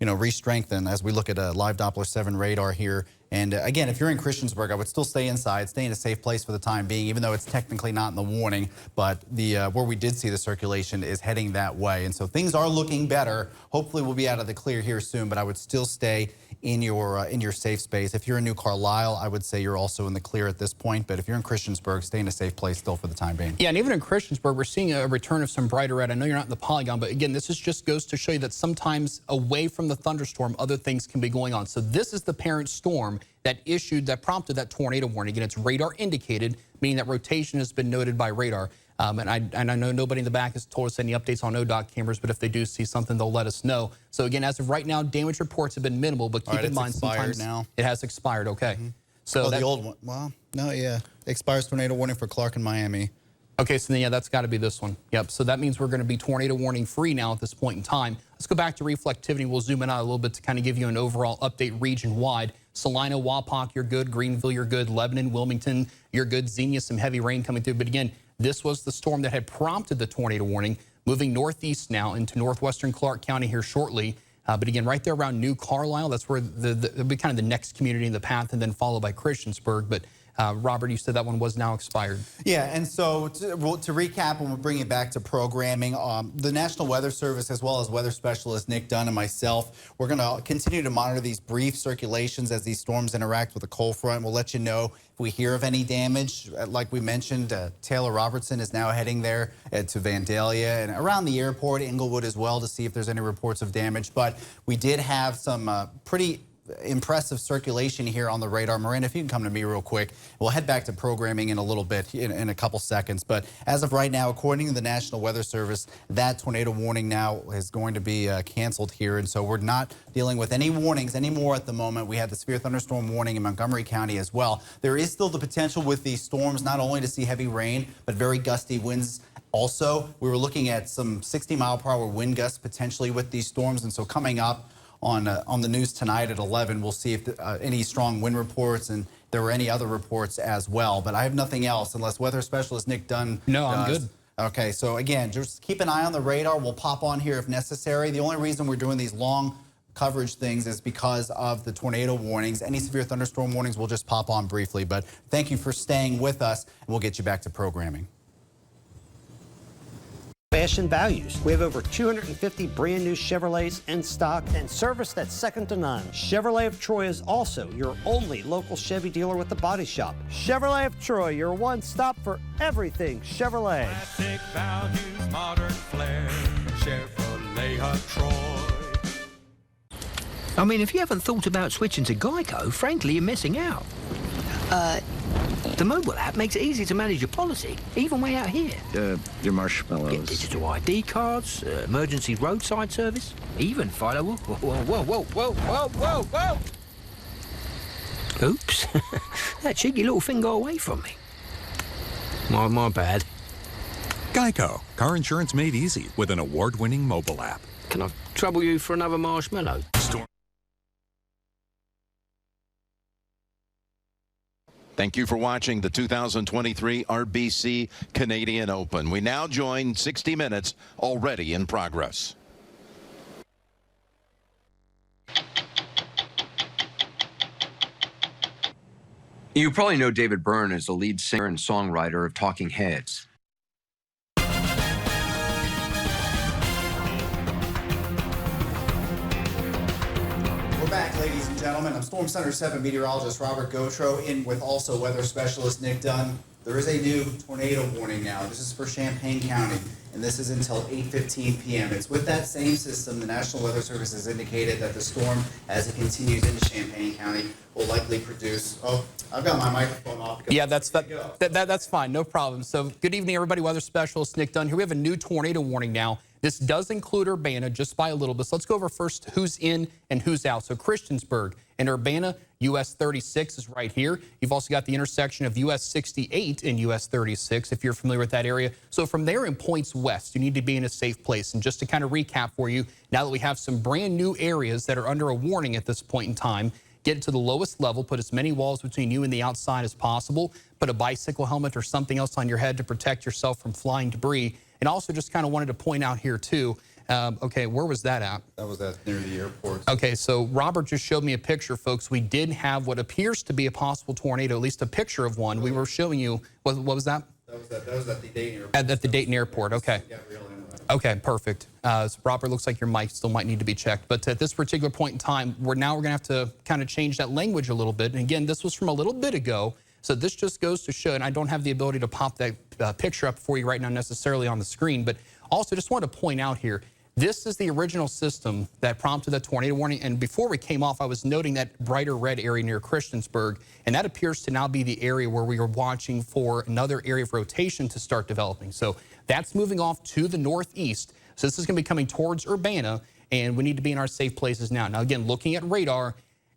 re-strengthen as we look at a live Doppler 7 radar here. And again, if you're in Christiansburg, I would still stay inside, stay in a safe place for the time being, even though it's technically not in the warning. But the where we did see the circulation is heading that way. And so things are looking better. Hopefully we'll be out of the clear here soon, but I would still stay in your safe space. If you're in New Carlisle, I would say you're also in the clear at this point. But if you're in Christiansburg, stay in a safe place still for the time being. Yeah, and even in Christiansburg, we're seeing a return of some brighter red. I know you're not in the polygon, but again, this just goes to show you that sometimes away from the thunderstorm, other things can be going on. So this is the parent storm that prompted that tornado warning. Again, it's radar indicated, meaning that rotation has been noted by radar. And I know nobody in the back has told us any updates on ODOT cameras, but if they do see something, they'll let us know. So again, as of right now, damage reports have been minimal, but keep in mind sometimes now. It has expired. Okay. So the old one. Well, no, yeah, expires tornado warning for Clark and Miami. Okay, so then, yeah, that's got to be this one. Yep, so that means we're going to be tornado warning free now at this point in time. Let's go back to reflectivity. We'll zoom in out a little bit to kind of give you an overall update region-wide. Salina, Wapak, you're good. Greenville, you're good. Lebanon, Wilmington, you're good. Xenia, some heavy rain coming through. But again, this was the storm that had prompted the tornado warning, moving northeast now into northwestern Clark County here shortly. But again, right there around New Carlisle, that's where it'll be kind of the next community in the path, and then followed by Christiansburg. But Robert, you said that one was now expired. Yeah, and so to recap, and we'll bring it back to programming, the National Weather Service, as well as weather specialist Nick Dunn and myself, we're going to continue to monitor these brief circulations as these storms interact with the cold front. We'll let you know if we hear of any damage. Like we mentioned, Taylor Robertson is now heading there to Vandalia and around the airport, Inglewood as well, to see if there's any reports of damage. But we did have some pretty impressive circulation here on the radar. Miranda, if you can come to me real quick. We'll head back to programming in a little bit, in a couple seconds. But as of right now, according to the National Weather Service, that tornado warning now is going to be canceled here. And so we're not dealing with any warnings anymore at the moment. We had the severe thunderstorm warning in Montgomery County as well. There is still the potential with these storms not only to see heavy rain, but very gusty winds. Also, we were looking at some 60-mile-per-hour wind gusts potentially with these storms. And so coming up on the news tonight at 11, we'll see if any strong wind reports and there were any other reports as well. But I have nothing else unless weather specialist Nick Dunn No, does. I'm good. Okay, so again, just keep an eye on the radar. We'll pop on here if necessary. The only reason we're doing these long coverage things is because of the tornado warnings. Any severe thunderstorm warnings, we'll just pop on briefly. But thank you for staying with us, and we'll get you back to programming. Fashion values. We have over 250 brand new Chevrolets in stock and service that's second to none. Chevrolet of Troy is also your only local Chevy dealer with a body shop. Chevrolet of Troy, your one stop for everything Chevrolet. Classic values, modern flair, Chevrolet of Troy. I mean, if you haven't thought about switching to Geico, frankly, you're missing out. The mobile app makes it easy to manage your policy, even way out here. Your marshmallows. Get digital ID cards, emergency roadside service, even follow. Whoa. Oops. That cheeky little thing got away from me. My bad. Geico. Car insurance made easy with an award-winning mobile app. Can I trouble you for another marshmallow? Thank you for watching the 2023 RBC Canadian Open. We now join 60 Minutes already in progress. You probably know David Byrne as the lead singer and songwriter of Talking Heads. We're back, ladies and gentlemen. I'm Storm Center 7 meteorologist Robert Gautreaux, in with also weather specialist Nick Dunn. There is a new tornado warning now. This is for Champaign County, and this is until 8:15 p.m. It's with that same system. The National Weather Service has indicated that the storm, as it continues into Champaign County, will likely produce... Oh, I've got my microphone off. Yeah, that's fine. No problem. So good evening, everybody. Weather specialist Nick Dunn here. We have a new tornado warning now. This does include Urbana just by a little bit. So let's go over first who's in and who's out. So Christiansburg and Urbana, US 36 is right here. You've also got the intersection of US 68 and US 36, if you're familiar with that area. So from there in points west, you need to be in a safe place. And just to kind of recap for you, now that we have some brand new areas that are under a warning at this point in time, get it to the lowest level, put as many walls between you and the outside as possible, put a bicycle helmet or something else on your head to protect yourself from flying debris. And also just kind of wanted to point out here too, okay, where was that at? That was near the airport. Okay, so Robert just showed me a picture, folks. We did have what appears to be a possible tornado, at least a picture of one. We were showing you, what was that? That was at the Dayton airport. At the Dayton airport, okay. Okay, perfect. So Robert, looks like your mic still might need to be checked. But at this particular point in time, we're going to have to kind of change that language a little bit. And again, this was from a little bit ago. So this just goes to show, and I don't have the ability to pop that picture up for you right now necessarily on the screen, but also just want to point out here, this is the original system that prompted the tornado warning. And before we came off, I was noting that brighter red area near Christiansburg, and that appears to now be the area where we are watching for another area of rotation to start developing. So that's moving off to the northeast. So this is going to be coming towards Urbana, and we need to be in our safe places now. Now, again, looking at radar,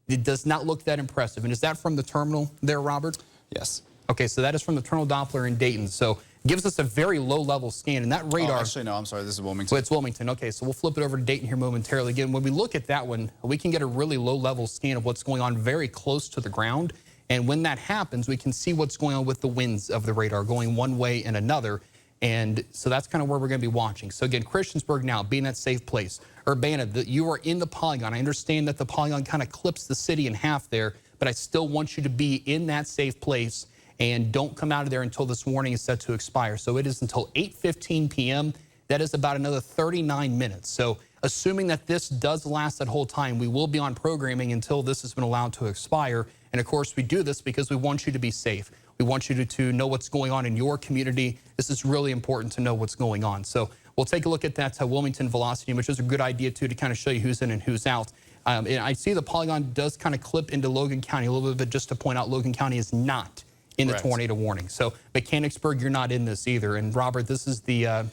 it does not look that impressive. And is that from the terminal there, Robert? Yes. Okay, so that is from the terminal Doppler in Dayton. So gives us a very low-level scan, and that radar... Oh, actually, no, I'm sorry. This is Wilmington. So it's Wilmington. Okay, so we'll flip it over to Dayton here momentarily. Again, when we look at that one, we can get a really low-level scan of what's going on very close to the ground. And when that happens, we can see what's going on with the winds of the radar going one way and another. And so that's kind of where we're going to be watching. So again, Christiansburg now, being that safe place. Urbana, you are in the polygon. I understand that the polygon kind of clips the city in half there, but I still want you to be in that safe place and don't come out of there until this warning is set to expire. So it is until 8:15 p.m. That is about another 39 minutes. So assuming that this does last that whole time, we will be on programming until this has been allowed to expire. And of course, we do this because we want you to be safe. We want you to know what's going on in your community. This is really important to know what's going on. So we'll take a look at that Wilmington velocity, which is a good idea too, to kind of show you who's in and who's out. And I see the polygon does kind of clip into Logan County a little bit, just to point out Logan County is not in the tornado warning. So Mechanicsburg, you're not in this either. And Robert, this is the,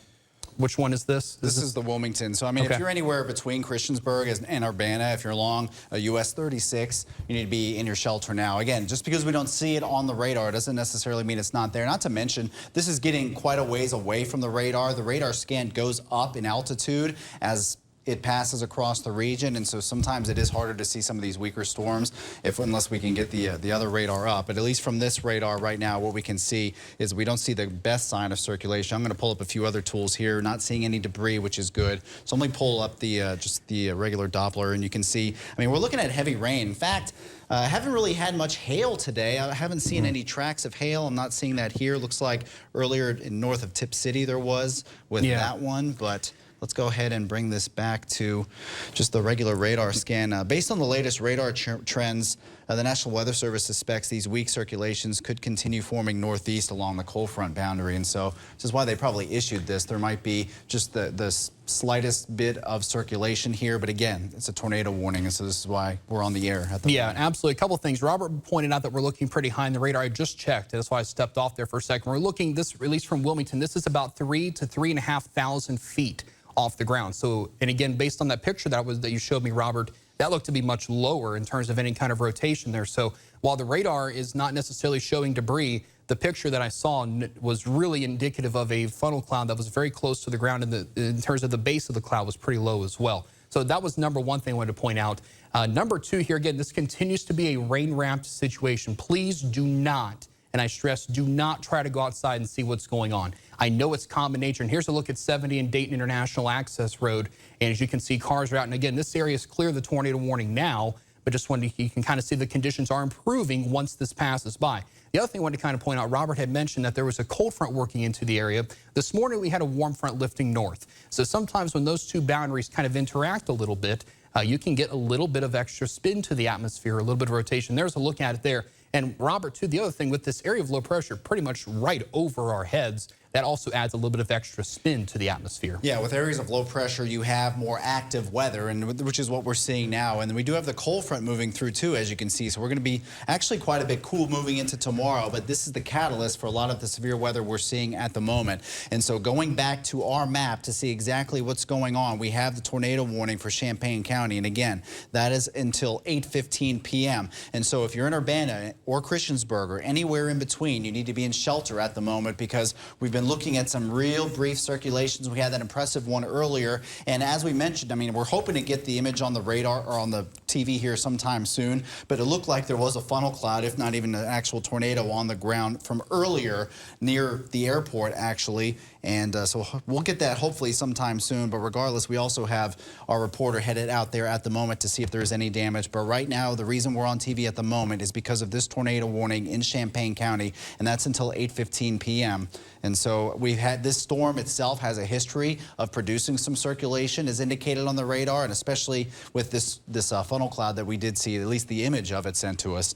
which one is this? This is the Wilmington. So, I mean, if you're anywhere between Christiansburg and Urbana, if you're along a US 36, you need to be in your shelter now. Again, just because we don't see it on the radar doesn't necessarily mean it's not there. Not to mention, this is getting quite a ways away from the radar. The radar scan goes up in altitude as it passes across the region, and so sometimes it is harder to see some of these weaker storms unless we can get the other radar up. But at least from this radar right now, what we can see is we don't see the best sign of circulation. I'm going to pull up a few other tools here, not seeing any debris, which is good. So let me pull up the just the regular Doppler, and you can see, I mean, we're looking at heavy rain. In fact, I haven't really had much hail today. I haven't seen any tracks of hail. I'm not seeing that here. Looks like earlier north of Tip City there was with that one, but let's go ahead and bring this back to just the regular radar scan. Based on the latest radar trends, the National Weather Service suspects these weak circulations could continue forming northeast along the cold front boundary. And so this is why they probably issued this. There might be just the slightest bit of circulation here. But again, it's a tornado warning. And so this is why we're on the air at the moment. Absolutely. A couple of things. Robert pointed out that we're looking pretty high in the radar. I just checked. That's why I stepped off there for a second. We're looking, this release from Wilmington, this is about 3,000 to 3,500 feet off the ground. So, and again, based on that picture that you showed me, Robert, that looked to be much lower in terms of any kind of rotation there. So while the radar is not necessarily showing debris, the picture that I saw was really indicative of a funnel cloud that was very close to the ground, and in terms of the base of the cloud was pretty low as well. So that was number one thing I wanted to point out. Number two here, again, this continues to be a rain-wrapped situation. Please do not, and I stress, do not try to go outside and see what's going on. I know it's common nature, and here's a look at 70 and Dayton International Access Road. And as you can see, cars are out. And again, this area is clear of the tornado warning now, but just wanted you can kind of see the conditions are improving once this passes by. The other thing I wanted to kind of point out, Robert had mentioned that there was a cold front working into the area. This morning we had a warm front lifting north. So sometimes when those two boundaries kind of interact a little bit, you can get a little bit of extra spin to the atmosphere, a little bit of rotation. There's a look at it there. And Robert, too, the other thing with this area of low pressure pretty much right over our heads, that also adds a little bit of extra spin to the atmosphere. Yeah, with areas of low pressure, you have more active weather, and which is what we're seeing now. And we do have the cold front moving through, too, as you can see. So we're going to be actually quite a bit cool moving into tomorrow, but this is the catalyst for a lot of the severe weather we're seeing at the moment. And so going back to our map to see exactly what's going on, we have the tornado warning for Champaign County. And again, that is until 8:15 p.m. And so if you're in Urbana or Christiansburg or anywhere in between, you need to be in shelter at the moment, because we've been looking at some real brief circulations. We had that impressive one earlier, and as we mentioned, I mean, we're hoping to get the image on the radar or on the TV here sometime soon, but it looked like there was a funnel cloud, if not even an actual tornado on the ground from earlier near the airport, actually. And so we'll get that hopefully sometime soon. But regardless, we also have our reporter headed out there at the moment to see if there's any damage. But right now, the reason we're on TV at the moment is because of this tornado warning in Champaign County, and that's until 8:15 p.m. And so we've had this storm itself has a history of producing some circulation, as indicated on the radar, and especially with this funnel cloud that we did see, at least the image of it sent to us.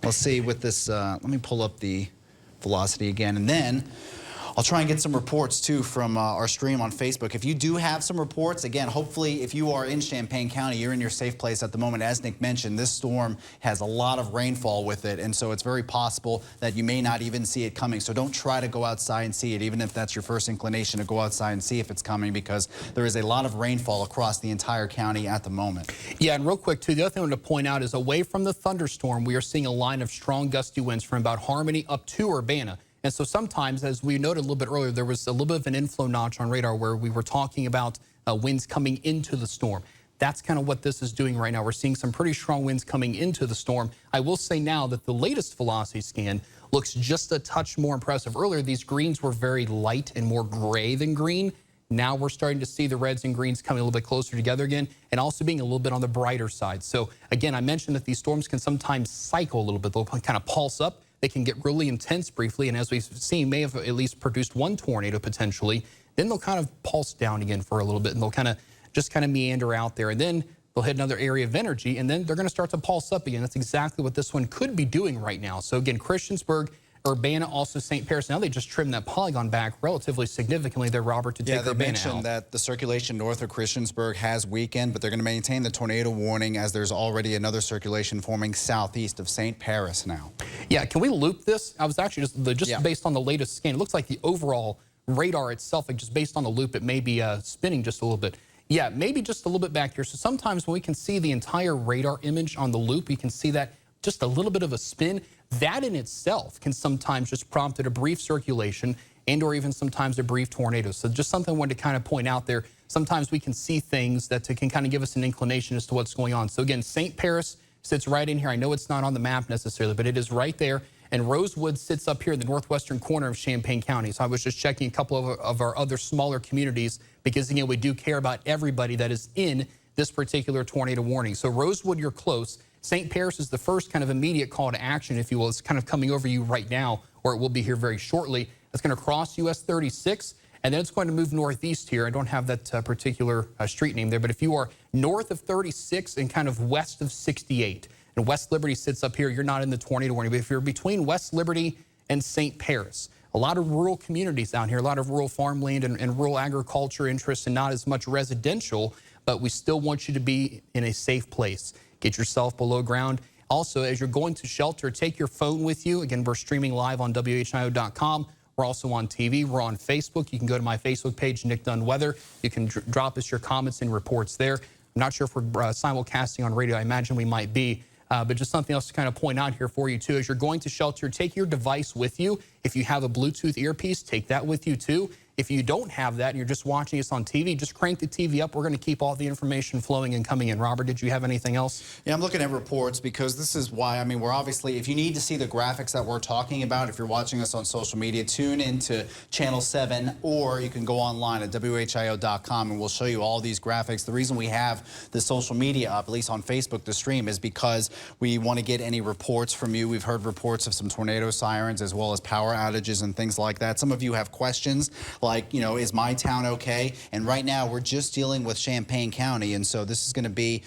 Let's see with this. Let me pull up the velocity again, and then I'll try and get some reports, too, from our stream on Facebook. If you do have some reports, again, hopefully if you are in Champaign County, you're in your safe place at the moment. As Nick mentioned, this storm has a lot of rainfall with it, and so it's very possible that you may not even see it coming. So don't try to go outside and see it, even if that's your first inclination to go outside and see if it's coming, because there is a lot of rainfall across the entire county at the moment. Yeah, and real quick, too, the other thing I want to point out is away from the thunderstorm, we are seeing a line of strong gusty winds from about Harmony up to Urbana. And so sometimes, as we noted a little bit earlier, there was a little bit of an inflow notch on radar where we were talking about winds coming into the storm. That's kind of what this is doing right now. We're seeing some pretty strong winds coming into the storm. I will say now that the latest velocity scan looks just a touch more impressive. Earlier, these greens were very light and more gray than green. Now we're starting to see the reds and greens coming a little bit closer together again, and also being a little bit on the brighter side. So again, I mentioned that these storms can sometimes cycle a little bit. They'll kind of pulse up. They can get really intense briefly, and as we've seen, may have at least produced one tornado potentially. Then they'll kind of pulse down again for a little bit, and they'll kind of meander out there, and then they'll hit another area of energy, and then they're going to start to pulse up again. That's exactly what this one could be doing right now. So again, Christiansburg, Urbana, also St. Paris. Now they just trimmed that polygon back relatively significantly there, Robert, to take Urbana out. Yeah, they mentioned that the circulation north of Christiansburg has weakened, but they're going to maintain the tornado warning as there's already another circulation forming southeast of St. Paris now. Yeah, can we loop this? I was actually just based on the latest scan. It looks like the overall radar itself, like just based on the loop, it may be spinning just a little bit. Yeah, maybe just a little bit back here. So sometimes when we can see the entire radar image on the loop, you can see that just a little bit of a spin. That in itself can sometimes just prompt a brief circulation and or even sometimes a brief tornado. So just something I wanted to kind of point out there. sometimes we can see things that can kind of give us an inclination as to what's going on. So again, St. Paris sits right in here. I know it's not on the map necessarily, but it is right there. And Rosewood sits up here in the northwestern corner of Champaign County. So I was just checking a couple of our other smaller communities because, again, we do care about everybody that is in this particular tornado warning. So Rosewood, you're close. St. Paris is the first kind of immediate call to action, if you will. It's kind of coming over you right now, or it will be here very shortly. It's going to cross US 36, and then it's going to move northeast here. I don't have that particular street name there, but if you are north of 36 and kind of west of 68, and West Liberty sits up here, you're not in the tornado warning. But if you're between West Liberty and St. Paris, a lot of rural communities out here, a lot of rural farmland and rural agriculture interests, and not as much residential, but we still want you to be in a safe place. Get yourself below ground. Also, as you're going to shelter, take your phone with you. Again, we're streaming live on WHIO.com. We're also on TV. We're on Facebook. You can go to my Facebook page, Nick Dunn Weather. You can drop us your comments and reports there. I'm not sure if we're simulcasting on radio. I imagine we might be. But just something else to kind of point out here for you, too. As you're going to shelter, take your device with you. If you have a Bluetooth earpiece, take that with you, too. If you don't have that and you're just watching us on TV, just crank the TV up. We're going to keep all the information flowing and coming in. Robert, did you have anything else? Yeah, I'm looking at reports because this is why, I mean, we're obviously, if you need to see the graphics that we're talking about, if you're watching us on social media, tune into Channel 7, or you can go online at WHIO.com and we'll show you all these graphics. The reason we have the social media up, at least on Facebook, the stream, is because we want to get any reports from you. We've heard reports of some tornado sirens as well as power outages and things like that. Some of you have questions like, you know, is my town okay? And right now we're just dealing with Champaign County, and so this is going to be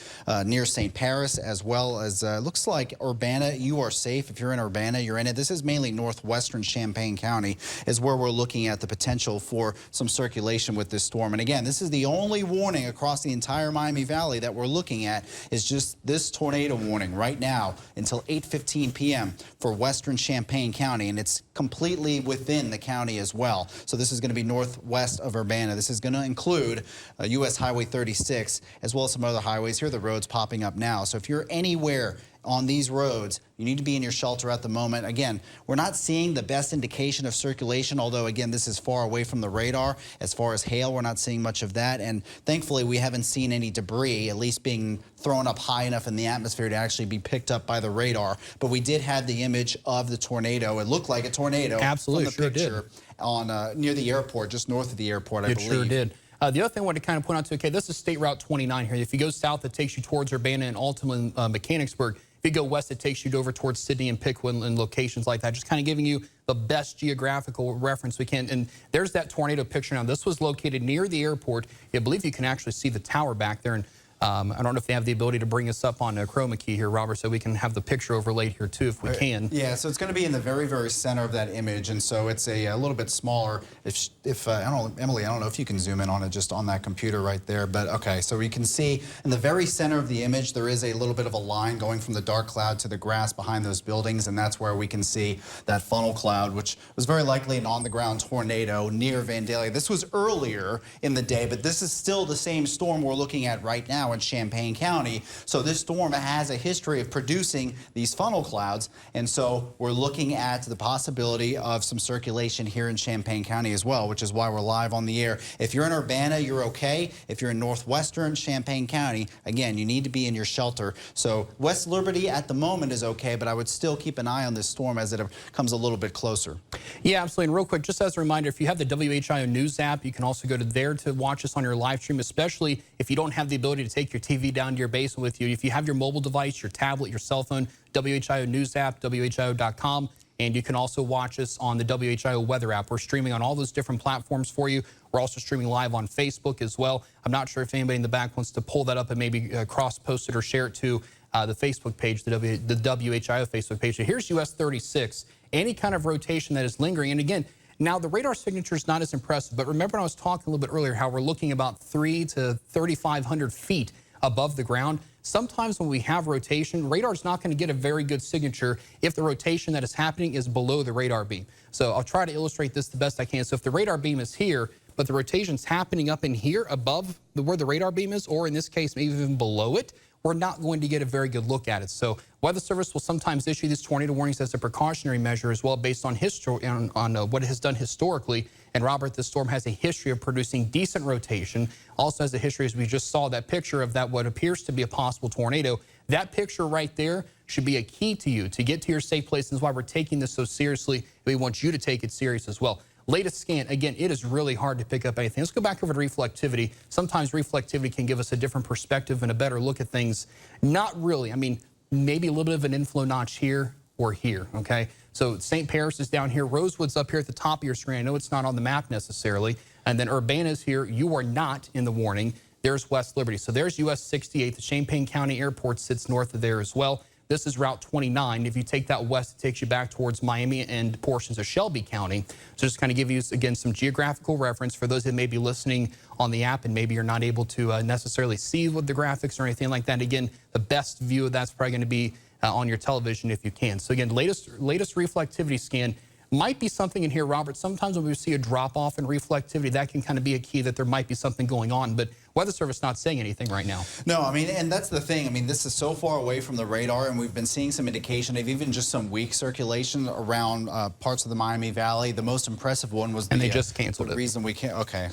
near St. Paris as well as looks like Urbana. You are safe if you're in Urbana. You're in it. This is mainly northwestern Champaign County is where we're looking at the potential for some circulation with this storm. And again, this is the only warning across the entire Miami Valley that we're looking at is just this tornado warning right now until 8:15 p.m. for western Champaign County, and it's completely within the county as well. So this is going to be northwest of Urbana. This is going to include US Highway 36 as well as some other highways. Here are the roads popping up now. So if you're anywhere on these roads, you need to be in your shelter at the moment. Again, we're not seeing the best indication of circulation, although, again, this is far away from the radar. As far as hail, we're not seeing much of that. And thankfully, we haven't seen any debris, at least being thrown up high enough in the atmosphere to actually be picked up by the radar. But we did have the image of the tornado. It looked like a tornado. Absolutely, from the picture on near the airport, just north of the airport, I believe. It sure did. The other thing I wanted to kind of point out, too, okay, this is State Route 29 here. If you go south, it takes you towards Urbana and ultimately Mechanicsburg. If you go west, it takes you over towards Sydney and Pickwood and locations like that. Just kind of giving you the best geographical reference we can. And there's that tornado picture now. This was located near the airport. I believe you can actually see the tower back there. And I don't know if they have the ability to bring us up on a Chroma Key here, Robert, so we can have the picture overlaid here too, if we can. Yeah, so it's going to be in the very, very center of that image, and so it's a little bit smaller. If I don't know, Emily, I don't know if you can zoom in on it just on that computer right there, but okay, so we can see in the very center of the image there is a little bit of a line going from the dark cloud to the grass behind those buildings, and that's where we can see that funnel cloud, which was very likely an on-the-ground tornado near Vandalia. This was earlier in the day, but this is still the same storm we're looking at right now in Champaign County. So this storm has a history of producing these funnel clouds, and so we're looking at the possibility of some circulation here in Champaign County as well, which is why we're live on the air. If you're in Urbana, you're okay. If you're in northwestern Champaign County, again, you need to be in your shelter. So West Liberty at the moment is okay, but I would still keep an eye on this storm as it comes a little bit closer. Yeah, absolutely. And real quick, just as a reminder, if you have the WHIO News app, you can also go to there to watch us on your live stream, especially if you don't have the ability to take your TV down to your basement with you. If you have your mobile device, your tablet, your cell phone, WHIO News app, WHIO.com, and you can also watch us on the WHIO Weather app. We're streaming on all those different platforms for you. We're also streaming live on Facebook as well. I'm not sure if anybody in the back wants to pull that up and maybe cross-post it or share it to the Facebook page, the WHIO Facebook page. So here's US 36. Any kind of rotation that is lingering, and again, now, the radar signature is not as impressive, but remember when I was talking a little bit earlier how we're looking about 3,000 to 3,500 feet above the ground. Sometimes when we have rotation, radar's not going to get a very good signature if the rotation that is happening is below the radar beam. So I'll try to illustrate this the best I can. So if the radar beam is here, but the rotation's happening up in here above where the radar beam is, or in this case, maybe even below it, we're not going to get a very good look at it. So Weather Service will sometimes issue these tornado warnings as a precautionary measure as well, based on history, on what it has done historically. And Robert, this storm has a history of producing decent rotation. Also has a history, as we just saw, that picture of that what appears to be a possible tornado. That picture right there should be a key to you to get to your safe place. And that's why we're taking this so seriously. We want you to take it serious as well. Latest scan, again, it is really hard to pick up anything. Let's go back over to reflectivity. Sometimes reflectivity can give us a different perspective and a better look at things. Not really. I mean, maybe a little bit of an inflow notch here or here, okay? So St. Paris is down here. Rosewood's up here at the top of your screen. I know it's not on the map necessarily. And then Urbana's here. You are not in the warning. There's West Liberty. So there's US 68. The Champaign County Airport sits north of there as well. This is Route 29. If you take that west, it takes you back towards Miami and portions of Shelby County. So just kind of give you, again, some geographical reference for those that may be listening on the app and maybe you're not able to necessarily see with the graphics or anything like that. Again, the best view of that's probably going to be on your television if you can. So again, latest reflectivity scan might be something in here, Robert. Sometimes when we see a drop-off in reflectivity, that can kind of be a key that there might be something going on. But Weather Service not saying anything right now. No, I mean, and that's the thing. I mean, this is so far away from the radar, and we've been seeing some indication of even just some weak circulation around parts of the Miami Valley. The most impressive one was and they just canceled the it. Reason we can't. Okay.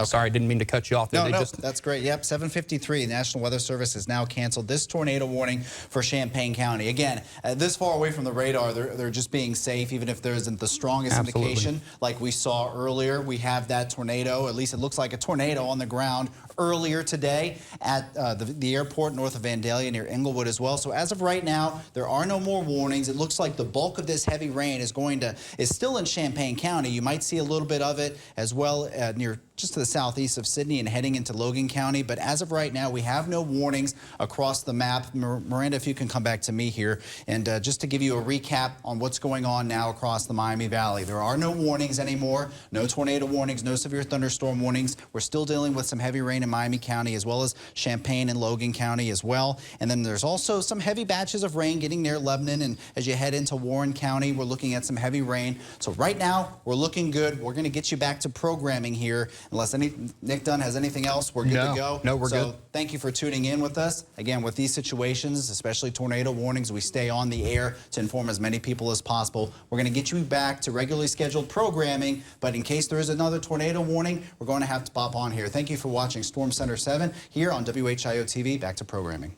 Sorry, I didn't mean to cut you off there. No, that's great. Yep, 7:53. The National Weather Service has now canceled this tornado warning for Champaign County. Again, this far away from the radar, they're just being safe, even if there isn't the strongest indication like we saw earlier. We have that tornado, at least it looks like a tornado on the ground earlier today at the airport north of Vandalia near Inglewood as well. So as of right now, there are no more warnings. It looks like the bulk of this heavy rain is still in Champaign County. You might see a little bit of it as well near just to the southeast of Sydney and heading into Logan County. But as of right now, we have no warnings across the map. Miranda, if you can come back to me here, and just to give you a recap on what's going on now across the Miami Valley. There are no warnings anymore, no tornado warnings, no severe thunderstorm warnings. We're still dealing with some heavy rain in Miami County as well as Champaign and Logan County as well. And then there's also some heavy batches of rain getting near Lebanon. And as you head into Warren County, we're looking at some heavy rain. So right now, we're looking good. We're going to get you back to programming here. Unless Nick Dunn has anything else, we're good to go. No, we're good. Thank you for tuning in with us. Again, with these situations, especially tornado warnings, we stay on the air to inform as many people as possible. We're going to get you back to regularly scheduled programming, but in case there is another tornado warning, we're going to have to pop on here. Thank you for watching Storm Center 7 here on WHIO TV. Back to programming.